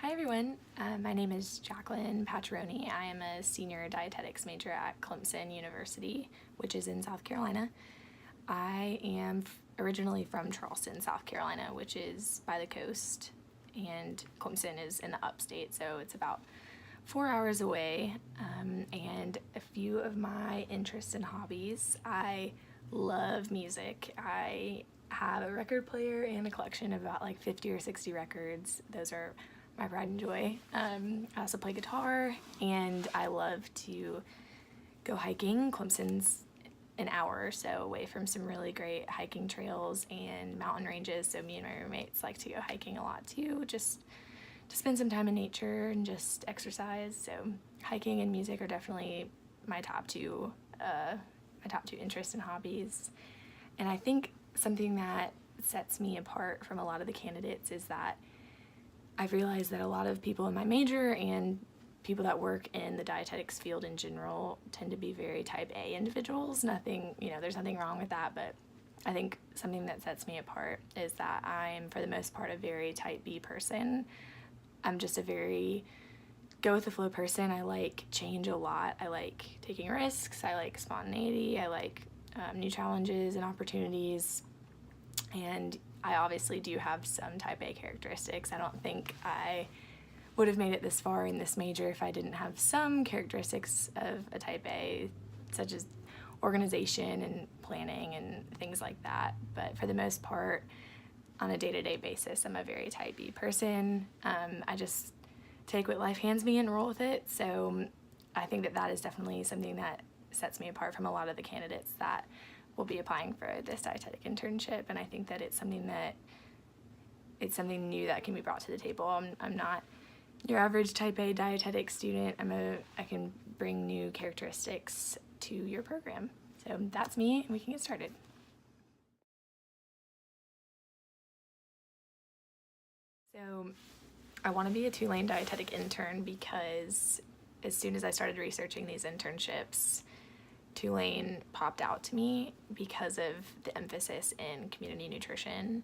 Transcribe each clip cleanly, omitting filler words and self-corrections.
Hi everyone, my name is Jaclyn Paciaroni. I am a senior dietetics major at Clemson University, which is in South Carolina. I am originally from Charleston, South Carolina, which is by the coast, and Clemson is in the upstate, so it's about 4 hours away. And a few of my interests and hobbies: I love music. I have a record player and a collection of about like 50 or 60 records. Those are my pride and joy. I also play guitar, and I love to go hiking. Clemson's an hour or so away from some really great hiking trails and mountain ranges, so me and my roommates like to go hiking a lot too, just to spend some time in nature and just exercise. So hiking and music are definitely my top two interests and hobbies. And I think something that sets me apart from a lot of the candidates is that I've realized that a lot of people in my major and people that work in the dietetics field in general tend to be very type A individuals. There's nothing wrong with that, but I think something that sets me apart is that I'm, for the most part, a very type B person. I'm just a very go with the flow person. I like change a lot. I like taking risks. I like spontaneity. I like new challenges and opportunities. And I obviously do have some type A characteristics. I don't think I would have made it this far in this major if I didn't have some characteristics of a type A, such as organization and planning and things like that. But for the most part, on a day-to-day basis, I'm a very type B person. I just take what life hands me and roll with it. So I think that is definitely something that sets me apart from a lot of the candidates that will be applying for this dietetic internship. And I think that it's something new that can be brought to the table. I'm not your average type A dietetic student. I can bring new characteristics to your program. So that's me, and we can get started. So I want to be a Tulane dietetic intern because as soon as I started researching these internships, Tulane popped out to me because of the emphasis in community nutrition.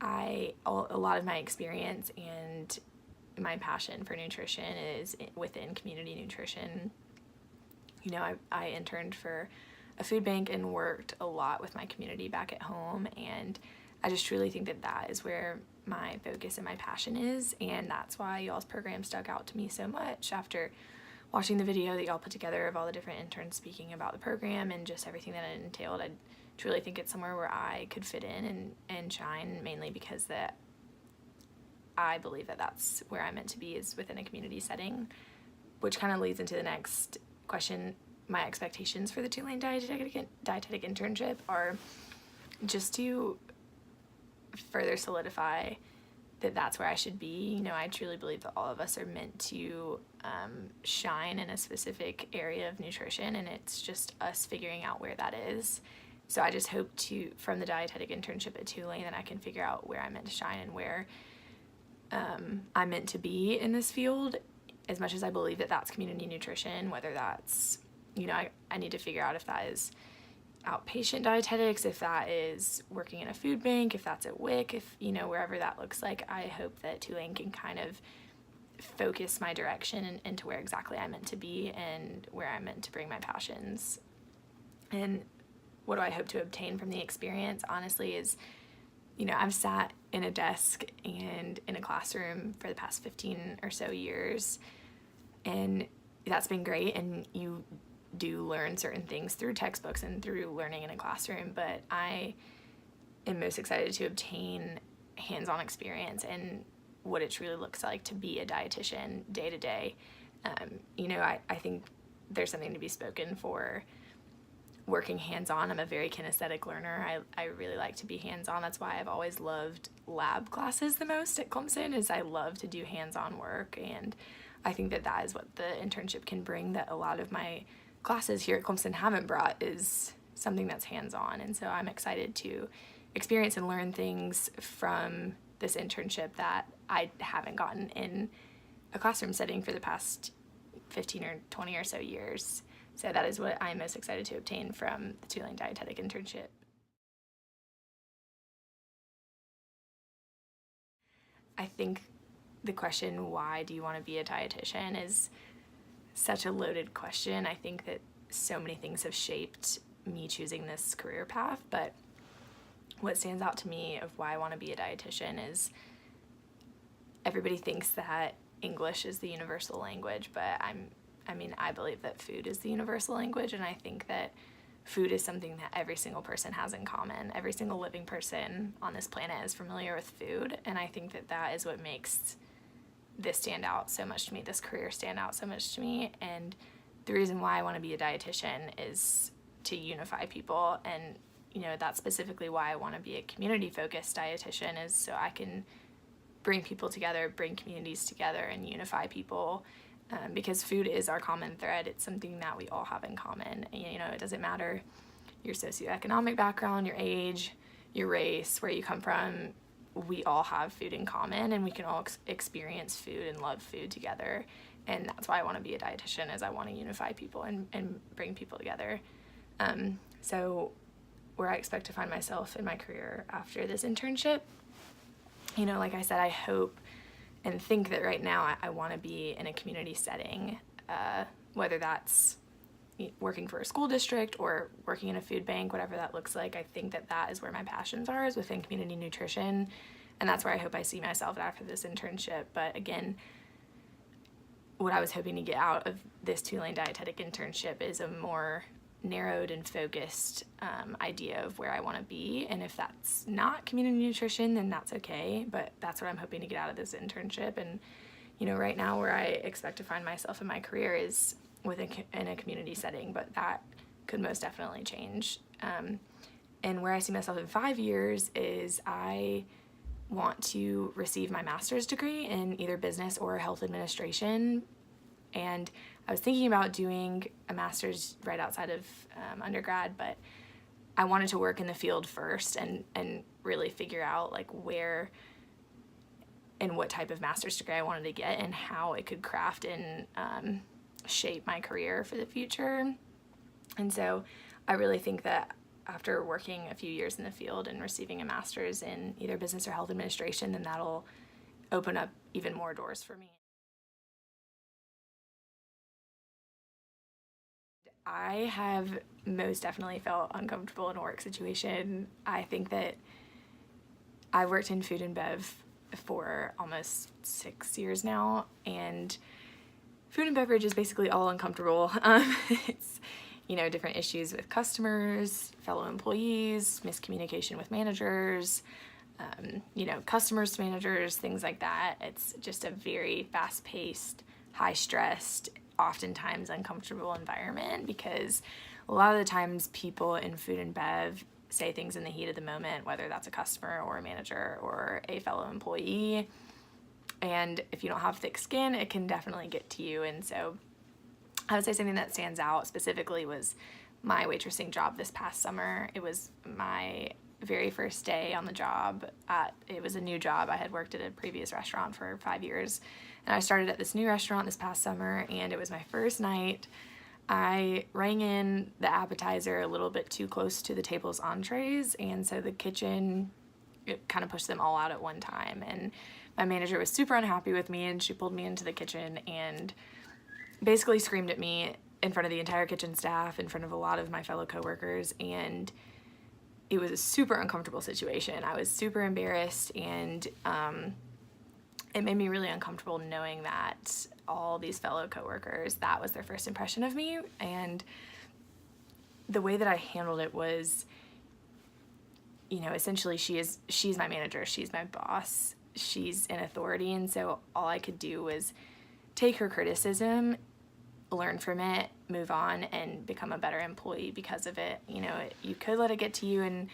A lot of my experience and my passion for nutrition is within community nutrition. I interned for a food bank and worked a lot with my community back at home, and I just truly think that is where my focus and my passion is, and that's why y'all's program stuck out to me so much. After watching the video that y'all put together of all the different interns speaking about the program and just everything that it entailed, I truly think it's somewhere where I could fit in and shine, mainly because that I believe that that's where I'm meant to be, is within a community setting, which kind of leads into the next question. My expectations for the Tulane dietetic internship are just to further solidify that that's where I should be. I truly believe that all of us are meant to shine in a specific area of nutrition, and it's just us figuring out where that is. So I just hope from the dietetic internship at Tulane, that I can figure out where I'm meant to shine and where I'm meant to be in this field, as much as I believe that that's community nutrition. Whether that's, I need to figure out if that is outpatient dietetics, if that is working in a food bank, if that's at WIC, if wherever that looks like. I hope that Tulane can kind of focus my direction into where exactly I'm meant to be and where I'm meant to bring my passions. And what do I hope to obtain from the experience, honestly, is I've sat in a desk and in a classroom for the past 15 or so years, and that's been great, and you do learn certain things through textbooks and through learning in a classroom, but I am most excited to obtain hands-on experience and what it truly looks like to be a dietitian day to day. I think there's something to be spoken for working hands-on. I'm a very kinesthetic learner. I really like to be hands-on. That's why I've always loved lab classes the most at Clemson, is I love to do hands-on work, and I think that is what the internship can bring that a lot of my classes here at Clemson haven't brought, is something that's hands-on. And so I'm excited to experience and learn things from this internship that I haven't gotten in a classroom setting for the past 15 or 20 or so years. So that is what I'm most excited to obtain from the Tulane dietetic internship. I think the question, why do you want to be a dietitian, is such a loaded question. I think that so many things have shaped me choosing this career path, but what stands out to me of why I want to be a dietitian is everybody thinks that English is the universal language, but I believe that food is the universal language, and I think that food is something that every single person has in common. Every single living person on this planet is familiar with food, and I think that that is what makes this stand out so much to me, this career stand out so much to me. And the reason why I want to be a dietitian is to unify people, and that's specifically why I want to be a community-focused dietitian, is so I can bring people together, bring communities together, and unify people. Because food is our common thread. It's something that we all have in common. It doesn't matter your socioeconomic background, your age, your race, where you come from. We all have food in common, and we can all experience food and love food together. And that's why I want to be a dietitian, is I want to unify people and bring people together. So where I expect to find myself in my career after this internship, like I said, I hope and think that right now I want to be in a community setting, whether that's working for a school district or working in a food bank, whatever that looks like. I think that that is where my passions are, is within community nutrition, and that's where I hope I see myself after this internship. But again, what I was hoping to get out of this Tulane Dietetic internship is a more narrowed and focused idea of where I want to be. And if that's not community nutrition, then that's okay, but that's what I'm hoping to get out of this internship. And right now where I expect to find myself in my career is in a community setting, but that could most definitely change. And where I see myself in 5 years is I want to receive my master's degree in either business or health administration. And I was thinking about doing a master's right outside of undergrad, but I wanted to work in the field first and really figure out like where and what type of master's degree I wanted to get and how it could craft and shape my career for the future. And so I really think that after working a few years in the field and receiving a master's in either business or health administration, then that'll open up even more doors for me. I have most definitely felt uncomfortable in a work situation. I think that I worked in food and bev for almost 6 years now, and food and beverage is basically all uncomfortable. It's, different issues with customers, fellow employees, miscommunication with managers, customers to managers, things like that. It's just a very fast-paced, high-stressed, oftentimes uncomfortable environment, because a lot of the times people in food and bev say things in the heat of the moment, whether that's a customer or a manager or a fellow employee. And if you don't have thick skin, it can definitely get to you. And so I would say something that stands out specifically was my waitressing job this past summer. It was my very first day on the job. It was a new job. I had worked at a previous restaurant for 5 years, and I started at this new restaurant this past summer, and it was my first night. I rang in the appetizer a little bit too close to the table's entrees, and so the kitchen, it kind of pushed them all out at one time. And my manager was super unhappy with me, and she pulled me into the kitchen and basically screamed at me in front of the entire kitchen staff, in front of a lot of my fellow coworkers, and it was a super uncomfortable situation. I was super embarrassed, and it made me really uncomfortable knowing that all these fellow coworkers, that was their first impression of me. And the way that I handled it was, essentially she's my manager, she's my boss, she's an authority, and so all I could do was take her criticism, learn from it, move on, and become a better employee because of it. You could let it get to you and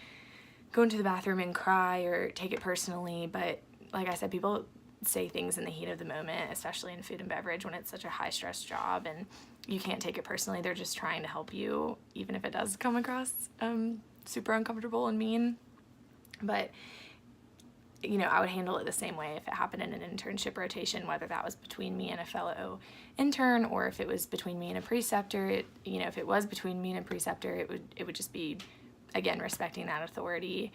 go into the bathroom and cry or take it personally, but like I said, people say things in the heat of the moment, especially in food and beverage when it's such a high-stress job, and you can't take it personally. They're just trying to help you, even if it does come across super uncomfortable and mean. But I would handle it the same way if it happened in an internship rotation, whether that was between me and a fellow intern or if it was between me and a preceptor. If it was between me and a preceptor, it would just be, again, respecting that authority,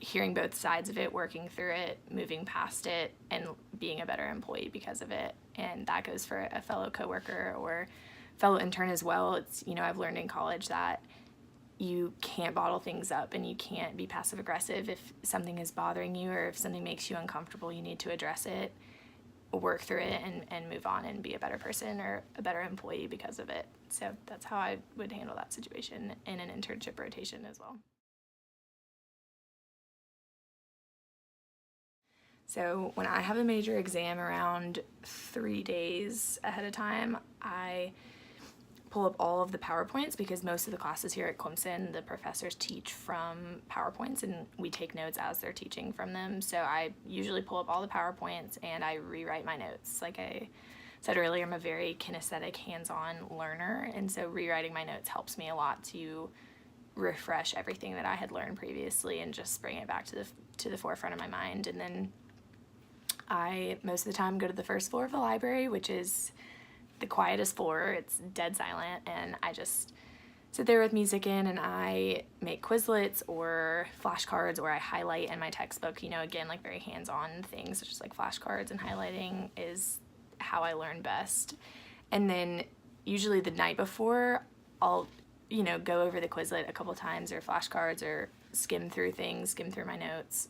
hearing both sides of it, working through it, moving past it, and being a better employee because of it. And that goes for a fellow coworker or fellow intern as well. It's, I've learned in college that you can't bottle things up and you can't be passive aggressive. If something is bothering you or if something makes you uncomfortable, you need to address it, work through it, and move on and be a better person or a better employee because of it. So that's how I would handle that situation in an internship rotation as well. So when I have a major exam around 3 days ahead of time, I pull up all of the PowerPoints because most of the classes here at Clemson, the professors teach from PowerPoints and we take notes as they're teaching from them. So I usually pull up all the PowerPoints and I rewrite my notes. Like I said earlier, I'm a very kinesthetic, hands-on learner, and so rewriting my notes helps me a lot to refresh everything that I had learned previously and just bring it back to the forefront of my mind. And then I most of the time go to the first floor of the library, which is the quietest floor. It's dead silent, and I just sit there with music in and I make Quizlets or flashcards, or I highlight in my textbook, again, like very hands-on things, just like flashcards and highlighting is how I learn best. And then usually the night before, I'll, go over the Quizlet a couple times or flashcards or skim through my notes.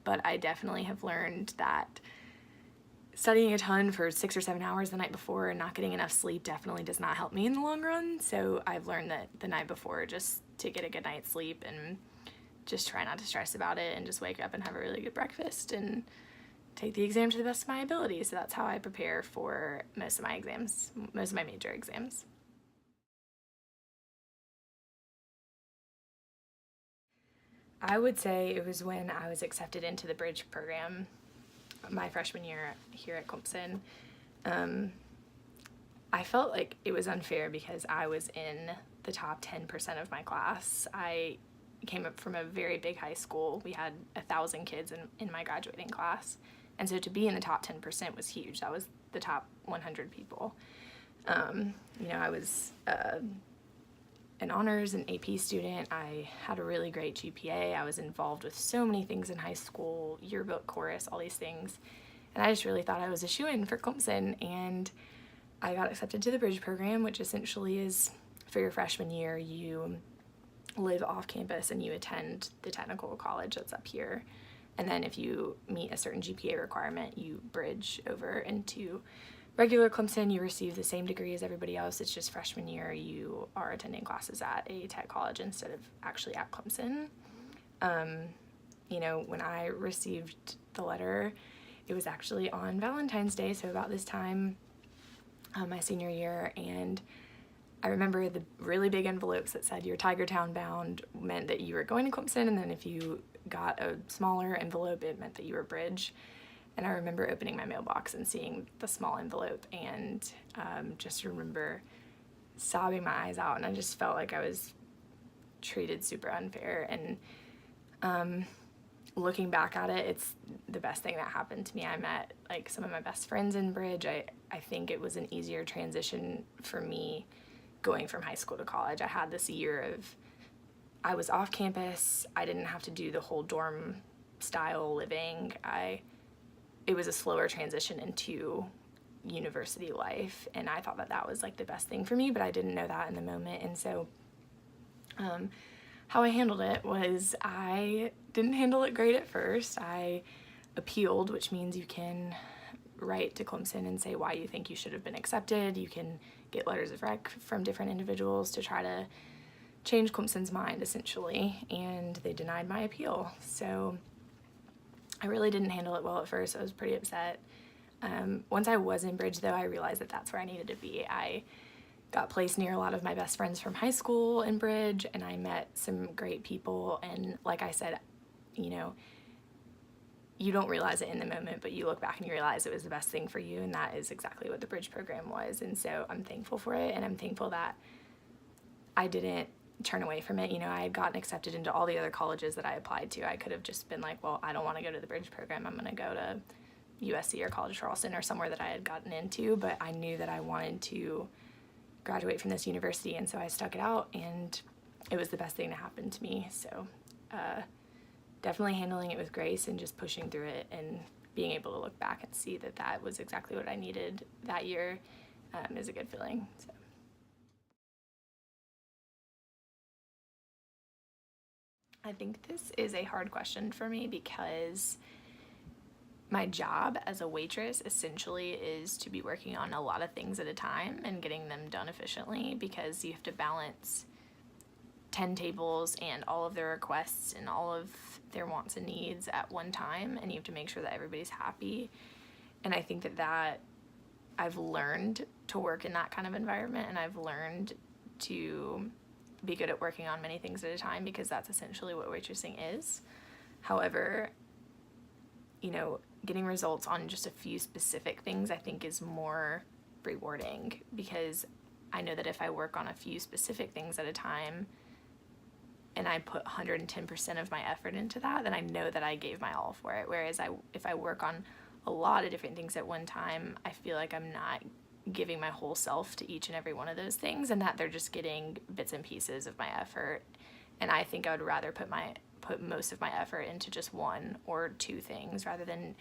But I definitely have learned that studying a ton for 6 or 7 hours the night before and not getting enough sleep definitely does not help me in the long run. So I've learned that the night before, just to get a good night's sleep and just try not to stress about it and just wake up and have a really good breakfast and take the exam to the best of my ability. So that's how I prepare for most of my major exams. I would say it was when I was accepted into the bridge program my freshman year here at Clemson. I felt like it was unfair because I was in the top 10% of my class. I came up from a very big high school. We had 1,000 kids in my graduating class. And so to be in the top 10% was huge. That was the top 100 people. I was an honors and AP student. I had a really great GPA. I was involved with so many things in high school, yearbook, chorus, all these things. And I just really thought I was a shoo-in for Clemson. And I got accepted to the bridge program, which essentially is for your freshman year, you live off campus and you attend the technical college that's up here. And then if you meet a certain GPA requirement, you bridge over into regular Clemson. You receive the same degree as everybody else. It's just freshman year you are attending classes at a tech college instead of actually at Clemson. When I received the letter, it was actually on Valentine's Day, so about this time my senior year, and I remember the really big envelopes that said you're Tiger Town bound meant that you were going to Clemson, and then if you got a smaller envelope, it meant that you were bridge. And I remember opening my mailbox and seeing the small envelope and just remember sobbing my eyes out, and I just felt like I was treated super unfair. And looking back at it, it's the best thing that happened to me. I met some of my best friends in bridge. I think it was an easier transition for me going from high school to college. I had this year of, I was off campus. I didn't have to do the whole dorm style living. It was a slower transition into university life, and I thought that was the best thing for me, but I didn't know that in the moment. And so how I handled it was I didn't handle it great at first. I appealed, which means you can write to Clemson and say why you think you should have been accepted. You can get letters of rec from different individuals to try to change Clemson's mind, essentially, and they denied my appeal. So I really didn't handle it well at first. I was pretty upset. Once I was in bridge, though, I realized that that's where I needed to be. I got placed near a lot of my best friends from high school in bridge, and I met some great people. And like I said, you don't realize it in the moment, but you look back and you realize it was the best thing for you, and that is exactly what the bridge program was. And so I'm thankful for it, and I'm thankful that I didn't turn away from it. I had gotten accepted into all the other colleges that I applied to. I could have just been like, well, I don't want to go to the bridge program. I'm going to go to USC or College Charleston or somewhere that I had gotten into, but I knew that I wanted to graduate from this university, and so I stuck it out, and it was the best thing to happen to me. So definitely handling it with grace and just pushing through it and being able to look back and see that that was exactly what I needed that year is a good feeling. So. I think this is a hard question for me because my job as a waitress essentially is to be working on a lot of things at a time and getting them done efficiently, because you have to balance 10 tables and all of their requests and all of their wants and needs at one time, and you have to make sure that everybody's happy. And I think that I've learned to work in that kind of environment, and I've learned to be good at working on many things at a time, because that's essentially what waitressing is. However, you know, getting results on just a few specific things I think is more rewarding, because I know that if I work on a few specific things at a time and I put 110% of my effort into that, then I know that I gave my all for it. Whereas if I work on a lot of different things at one time, I feel like I'm not giving my whole self to each and every one of those things, and that they're just getting bits and pieces of my effort. And I think I would rather put most of my effort into just one or two things rather than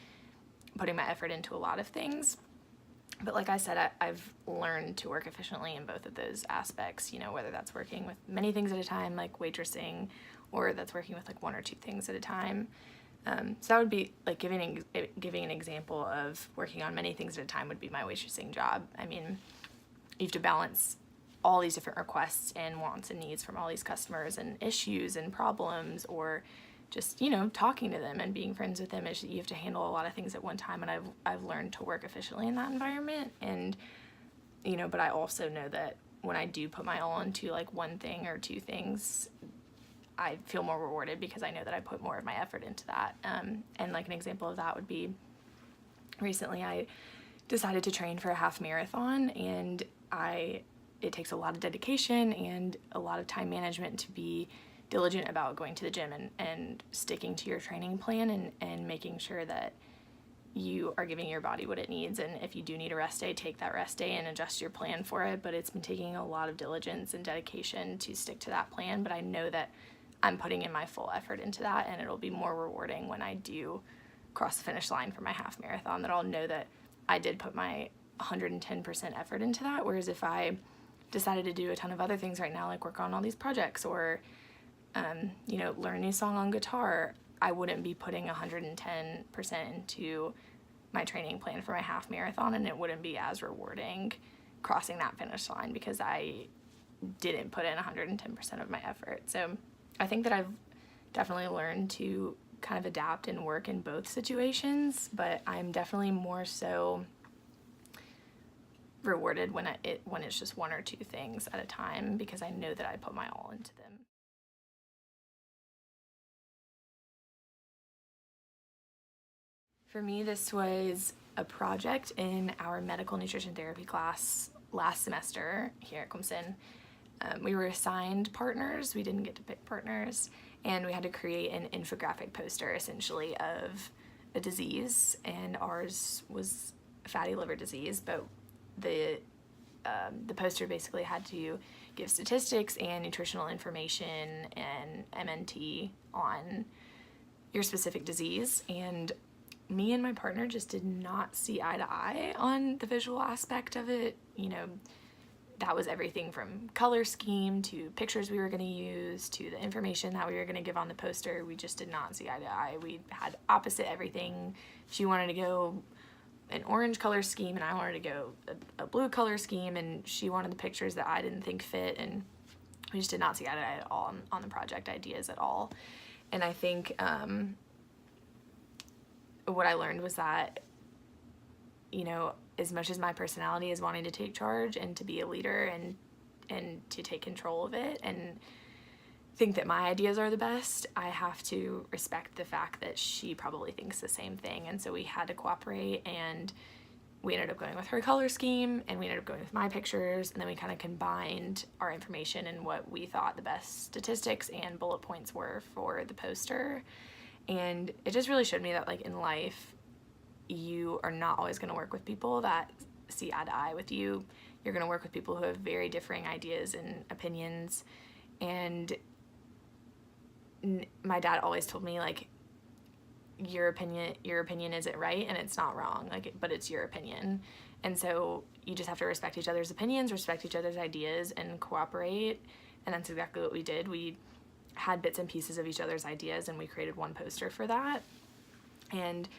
putting my effort into a lot of things. But like I said, I've learned to work efficiently in both of those aspects, you know, whether that's working with many things at a time, like waitressing, or that's working with like one or two things at a time. So that would be like giving an example of working on many things at a time would be my waitressing job. I mean, you have to balance all these different requests and wants and needs from all these customers and issues and problems, or just, you know, talking to them and being friends with them. You have to handle a lot of things at one time, and I've learned to work efficiently in that environment. And, you know, but I also know that when I do put my all into like one thing or two things, I feel more rewarded because I know that I put more of my effort into that. And like an example of that would be recently I decided to train for a half marathon, and it takes a lot of dedication and a lot of time management to be diligent about going to the gym and sticking to your training plan and making sure that you are giving your body what it needs. And if you do need a rest day, take that rest day and adjust your plan for it. But it's been taking a lot of diligence and dedication to stick to that plan. But I know that I'm putting in my full effort into that, and it'll be more rewarding when I do cross the finish line for my half marathon, that I'll know that I did put my 110% effort into that. Whereas if I decided to do a ton of other things right now, like work on all these projects or you know, learn a new song on guitar, I wouldn't be putting 110% into my training plan for my half marathon, and it wouldn't be as rewarding crossing that finish line because I didn't put in 110% of my effort. So I think that I've definitely learned to kind of adapt and work in both situations, but I'm definitely more so rewarded when it's just one or two things at a time, because I know that I put my all into them. For me, this was a project in our medical nutrition therapy class last semester here at Clemson. We were assigned partners, we didn't get to pick partners, and we had to create an infographic poster essentially of a disease, and ours was fatty liver disease, but the poster basically had to give statistics and nutritional information and MNT on your specific disease. And me and my partner just did not see eye to eye on the visual aspect of it. You know, that was everything from color scheme to pictures we were going to use to the information that we were going to give on the poster. We just did not see eye to eye. We had opposite everything. She wanted to go an orange color scheme and I wanted to go a blue color scheme, and she wanted the pictures that I didn't think fit, and we just did not see eye to eye at all on the project ideas at all. And I think what I learned was that, you know, as much as my personality is wanting to take charge and to be a leader and to take control of it and think that my ideas are the best, I have to respect the fact that she probably thinks the same thing. And so we had to cooperate, and we ended up going with her color scheme, and we ended up going with my pictures, and then we kind of combined our information and what we thought the best statistics and bullet points were for the poster. And it just really showed me that, like, in life, you are not always going to work with people that see eye to eye with you. You're going to work with people who have very differing ideas and opinions. And my dad always told me, like, your opinion isn't right and it's not wrong, like, but it's your opinion. And so you just have to respect each other's opinions, respect each other's ideas, and cooperate. And that's exactly what we did. We had bits and pieces of each other's ideas, and we created one poster for that. And,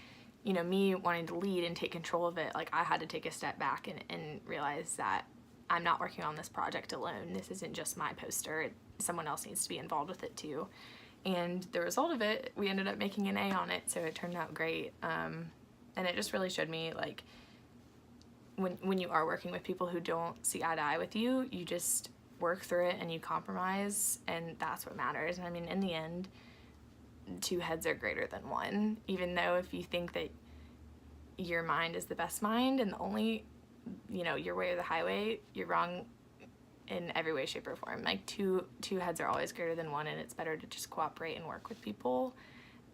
you know, me wanting to lead and take control of it, like, I had to take a step back and realize that I'm not working on this project alone. This isn't just my poster. Someone else needs to be involved with it too. And the result of it, we ended up making an A on it, so it turned out great. And it just really showed me, like, when you are working with people who don't see eye to eye with you, you just work through it and you compromise, and that's what matters. And I mean, in the end, 2 heads are greater than 1, even though if you think that your mind is the best mind and the only, you know, your way or the highway, you're wrong in every way, shape, or form. Like, two heads are always greater than 1, and it's better to just cooperate and work with people,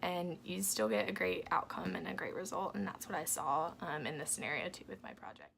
and you still get a great outcome and a great result. And that's what I saw in this scenario too with my project.